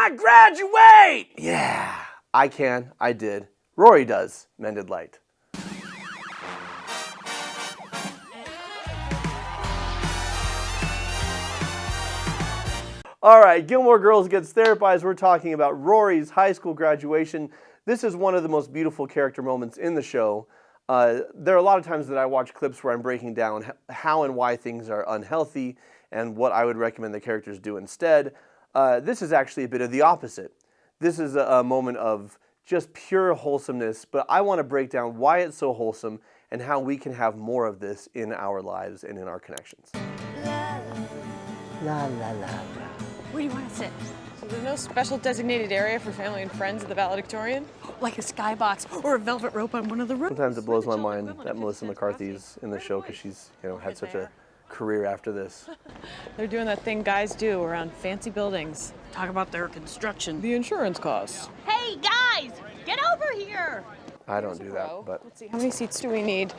not graduate? Yeah, I can. I did. Rory does. Mended light. All right, Gilmore Girls gets therapized. We're talking about Rory's high school graduation. This is one of the most beautiful character moments in the show. There are a lot of times that I watch clips where I'm breaking down how and why things are unhealthy and what I would recommend the characters do instead. This is actually a bit of the opposite. This is a moment of just pure wholesomeness, but I want to break down why it's so wholesome and how we can have more of this in our lives and in our connections. La la la. Where do you want to sit? So there's no special designated area for family and friends at the Valedictorian? Like a skybox or a velvet rope on one of the roofs. Sometimes it blows my mind that Melissa McCarthy's in the show because she's, had such a career after this. They're doing that thing guys do around fancy buildings. Talk about their construction. The insurance costs. Hey, guys! Get over here! I don't do that, but... Let's see, how many seats do we need?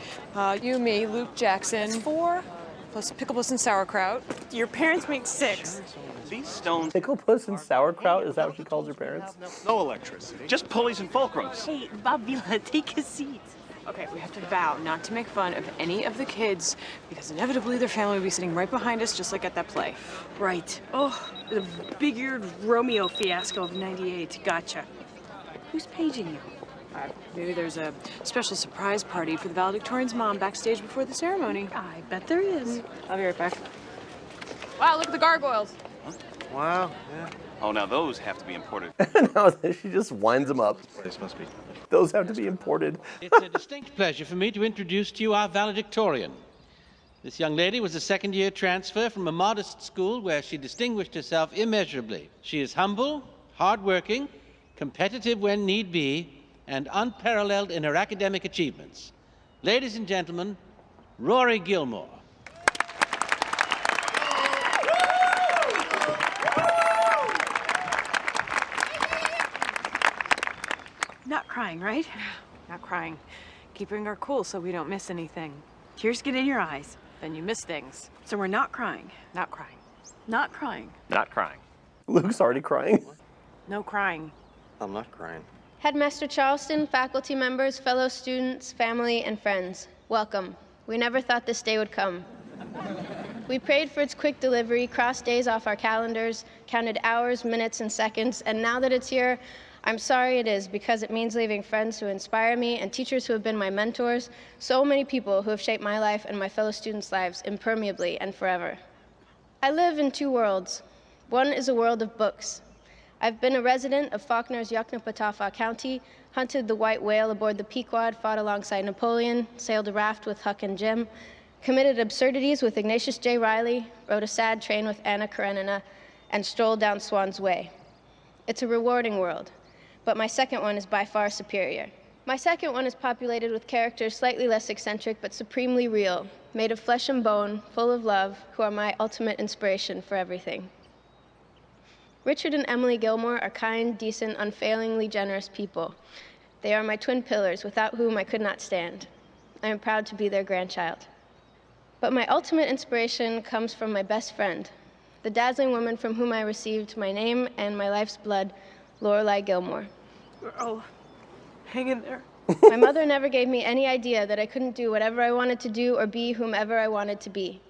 You, me, Luke, Jackson. 4, plus picklepuss and sauerkraut. Your parents make 6. These stones... Picklepuss and sauerkraut? Is that what she calls her parents? No electricity. Just pulleys and fulcrums. Hey, Babila, take a seat. Okay, we have to vow not to make fun of any of the kids because inevitably their family will be sitting right behind us just like at that play. Right. Oh, the big-eared Romeo fiasco of '98. Gotcha. Who's paging you? Maybe there's a special surprise party for the valedictorian's mom backstage before the ceremony. I bet there is. I'll be right back. Wow, look at the gargoyles. Huh? Wow, yeah. Oh, now those have to be imported. No, she just winds them up. This must be. Those have to be imported. It's a distinct pleasure for me to introduce to you our valedictorian. This young lady was a second-year transfer from a modest school where she distinguished herself immeasurably. She is humble, hardworking, competitive when need be, and unparalleled in her academic achievements. Ladies and gentlemen, Rory Gilmore. Not crying, right? Not crying. Keeping our cool so we don't miss anything. Tears get in your eyes. Then you miss things. So we're not crying. Not crying. Not crying. Not crying. Luke's already crying. No crying. I'm not crying. Headmaster Charleston, faculty members, fellow students, family, and friends, welcome. We never thought this day would come. We prayed for its quick delivery, crossed days off our calendars, counted hours, minutes, and seconds, and now that it's here, I'm sorry it is because it means leaving friends who inspire me and teachers who have been my mentors, so many people who have shaped my life and my fellow students' lives impermeably and forever. I live in 2 worlds. One is a world of books. I've been a resident of Faulkner's Yoknapatawpha County, hunted the white whale aboard the Pequod, fought alongside Napoleon, sailed a raft with Huck and Jim, committed absurdities with Ignatius J. Riley, rode a sad train with Anna Karenina, and strolled down Swan's Way. It's a rewarding world, but my second one is by far superior. My second one is populated with characters slightly less eccentric but supremely real, made of flesh and bone, full of love, who are my ultimate inspiration for everything. Richard and Emily Gilmore are kind, decent, unfailingly generous people. They are my twin pillars, without whom I could not stand. I am proud to be their grandchild. But my ultimate inspiration comes from my best friend, the dazzling woman from whom I received my name and my life's blood, Lorelei Gilmore. We're all hanging there. My mother never gave me any idea that I couldn't do whatever I wanted to do or be whomever I wanted to be.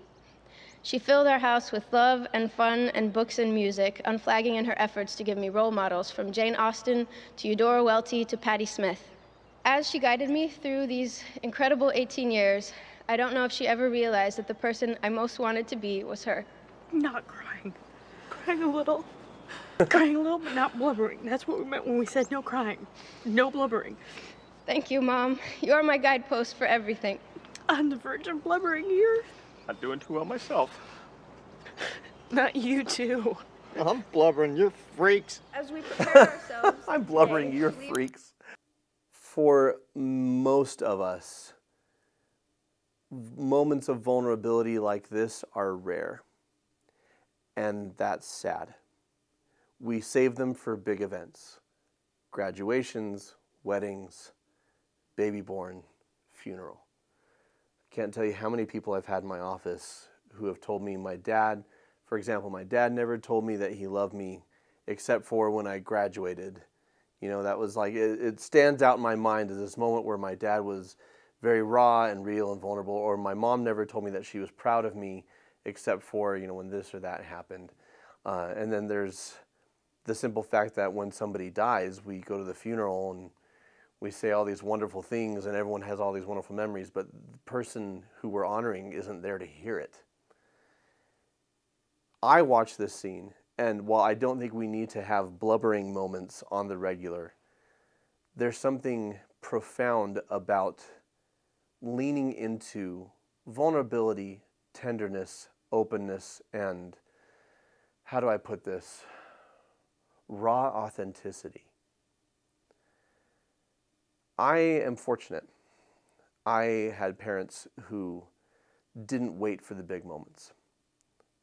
She filled our house with love and fun and books and music, unflagging in her efforts to give me role models from Jane Austen to Eudora Welty to Patti Smith. As she guided me through these incredible 18 years, I don't know if she ever realized that the person I most wanted to be was her. Not crying. Crying a little. Crying a little, but not blubbering. That's what we meant when we said no crying. No blubbering. Thank you, Mom. You're my guidepost for everything. On the verge of blubbering here. Not doing too well myself. Not you, too. I'm blubbering, you're freaks. As we prepare ourselves... I'm blubbering, you're freaks. For most of us, moments of vulnerability like this are rare. And that's sad. We save them for big events. Graduations, weddings, baby born, funeral. I can't tell you how many people I've had in my office who have told me my dad, for example, my dad never told me that he loved me except for when I graduated. That was like, it stands out in my mind as this moment where my dad was very raw and real and vulnerable, or my mom never told me that she was proud of me, except for, when this or that happened. And then there's the simple fact that when somebody dies, we go to the funeral and we say all these wonderful things and everyone has all these wonderful memories, but the person who we're honoring isn't there to hear it. I watch this scene, and while I don't think we need to have blubbering moments on the regular, there's something profound about leaning into vulnerability, tenderness, openness, and, how do I put this, raw authenticity. I am fortunate. I had parents who didn't wait for the big moments.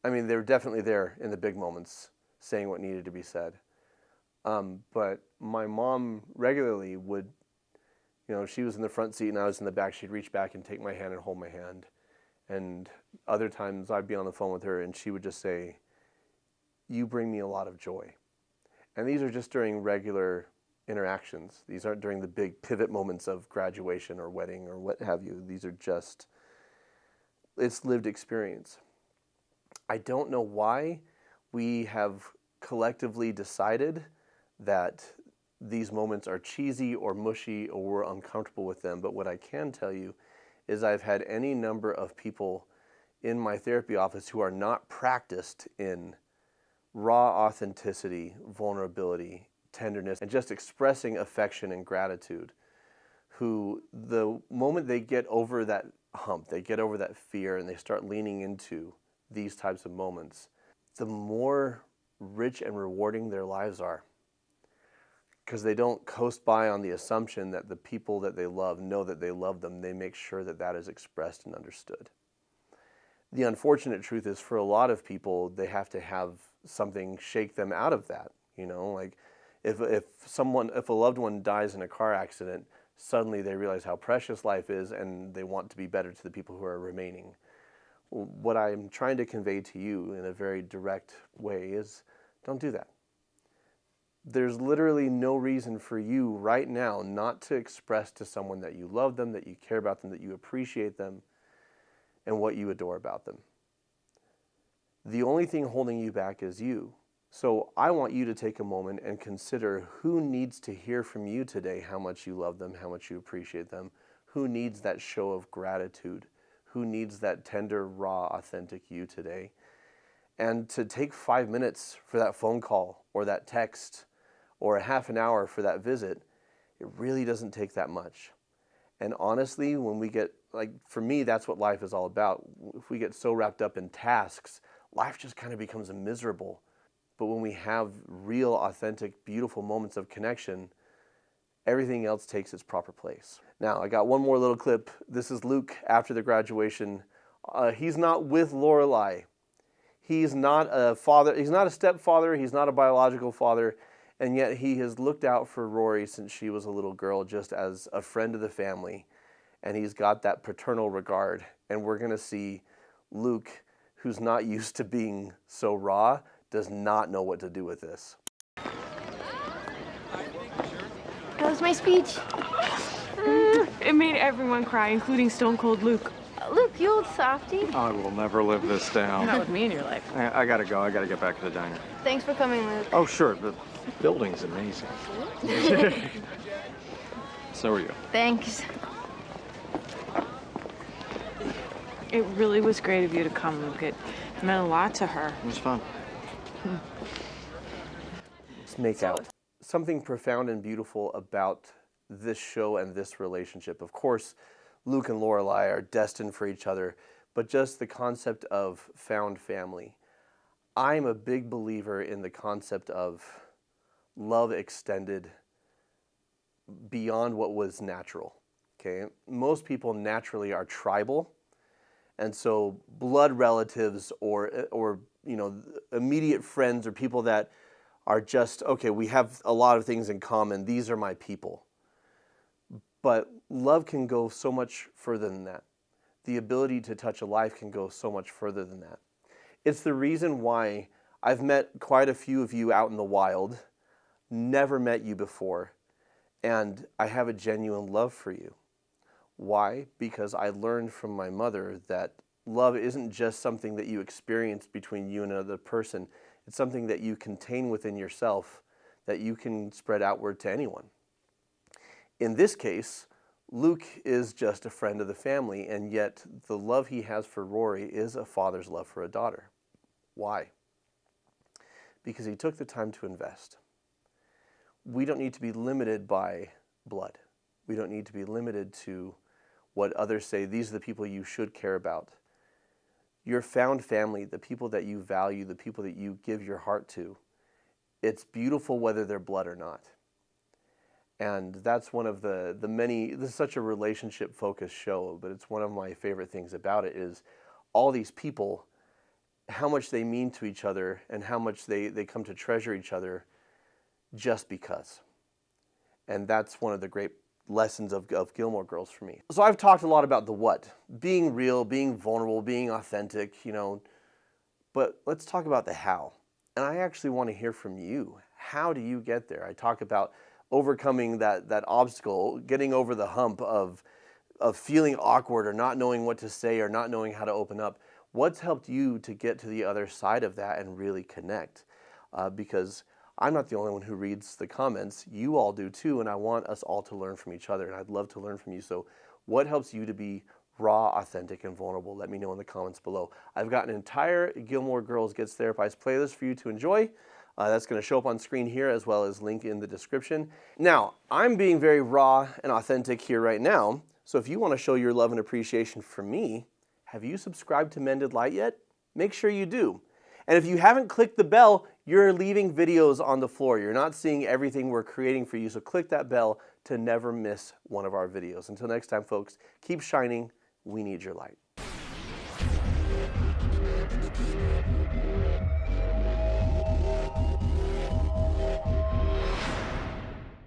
I mean, they were definitely there in the big moments, saying what needed to be said. But my mom regularly would, she was in the front seat and I was in the back. She'd reach back and take my hand and hold my hand. And other times I'd be on the phone with her and she would just say, "You bring me a lot of joy." And these are just during regular interactions. These aren't during the big pivot moments of graduation or wedding or what have you. These are just, it's lived experience. I don't know why we have collectively decided that these moments are cheesy or mushy or we're uncomfortable with them, but what I can tell you is I've had any number of people in my therapy office who are not practiced in raw authenticity, vulnerability, tenderness, and just expressing affection and gratitude, who the moment they get over that hump, they get over that fear and they start leaning into these types of moments, the more rich and rewarding their lives are. Because they don't coast by on the assumption that the people that they love know that they love them. They make sure that that is expressed and understood. The unfortunate truth is for a lot of people, they have to have something shake them out of that. Like if a loved one dies in a car accident, suddenly they realize how precious life is and they want to be better to the people who are remaining. What I'm trying to convey to you in a very direct way is don't do that. There's literally no reason for you right now not to express to someone that you love them, that you care about them, that you appreciate them, and what you adore about them. The only thing holding you back is you. So I want you to take a moment and consider who needs to hear from you today how much you love them, how much you appreciate them, who needs that show of gratitude, who needs that tender, raw, authentic you today. And to take 5 minutes for that phone call or that text or a half an hour for that visit, it really doesn't take that much. And honestly, when we get, for me, that's what life is all about. If we get so wrapped up in tasks, life just kind of becomes miserable. But when we have real, authentic, beautiful moments of connection, everything else takes its proper place. Now, I got one more little clip. This is Luke after the graduation. He's not with Lorelai. He's not a father. He's not a stepfather. He's not a biological father. And yet he has looked out for Rory since she was a little girl, just as a friend of the family. And he's got that paternal regard. And we're going to see Luke, who's not used to being so raw, does not know what to do with this. That was my speech. It made everyone cry, including Stone Cold Luke. Luke, you old softy. I will never live this down. Not with me in your life. I gotta go. I gotta get back to the diner. Thanks for coming, Luke. Oh, sure. The building's amazing. So are you. Thanks. It really was great of you to come, Luke. It meant a lot to her. It was fun. Let's make out. Something profound and beautiful about this show and this relationship. Of course, Luke and Lorelai are destined for each other, but just the concept of found family. I'm a big believer in the concept of love extended beyond what was natural. Okay, most people naturally are tribal, and so blood relatives or immediate friends or people that are just, okay, we have a lot of things in common. These are my people. But love can go so much further than that. The ability to touch a life can go so much further than that. It's the reason why I've met quite a few of you out in the wild, never met you before, and I have a genuine love for you. Why? Because I learned from my mother that love isn't just something that you experience between you and another person. It's something that you contain within yourself that you can spread outward to anyone. In this case, Luke is just a friend of the family, and yet the love he has for Rory is a father's love for a daughter. Why? Because he took the time to invest. We don't need to be limited by blood. We don't need to be limited to what others say, these are the people you should care about. Your found family, the people that you value, the people that you give your heart to, it's beautiful whether they're blood or not. And that's one of the many, this is such a relationship-focused show, but it's one of my favorite things about it is all these people, how much they mean to each other and how much they come to treasure each other just because. And that's one of the great lessons of Gilmore Girls for me. So I've talked a lot about the what, being real, being vulnerable, being authentic, but let's talk about the how. And I actually want to hear from you. How do you get there? I talk about overcoming that obstacle, getting over the hump of feeling awkward or not knowing what to say or not knowing how to open up. What's helped you to get to the other side of that and really connect? Because I'm not the only one who reads the comments. You all do too, and I want us all to learn from each other, and I'd love to learn from you. So what helps you to be raw, authentic, and vulnerable? Let me know in the comments below. I've got an entire Gilmore Girls Gets Therapized playlist for you to enjoy. That's going to show up on screen here as well as link in the description. Now, I'm being very raw and authentic here right now, so if you want to show your love and appreciation for me, have you subscribed to Mended Light yet? Make sure you do. And if you haven't clicked the bell, you're leaving videos on the floor. You're not seeing everything we're creating for you, so click that bell to never miss one of our videos. Until next time, folks, keep shining. We need your light.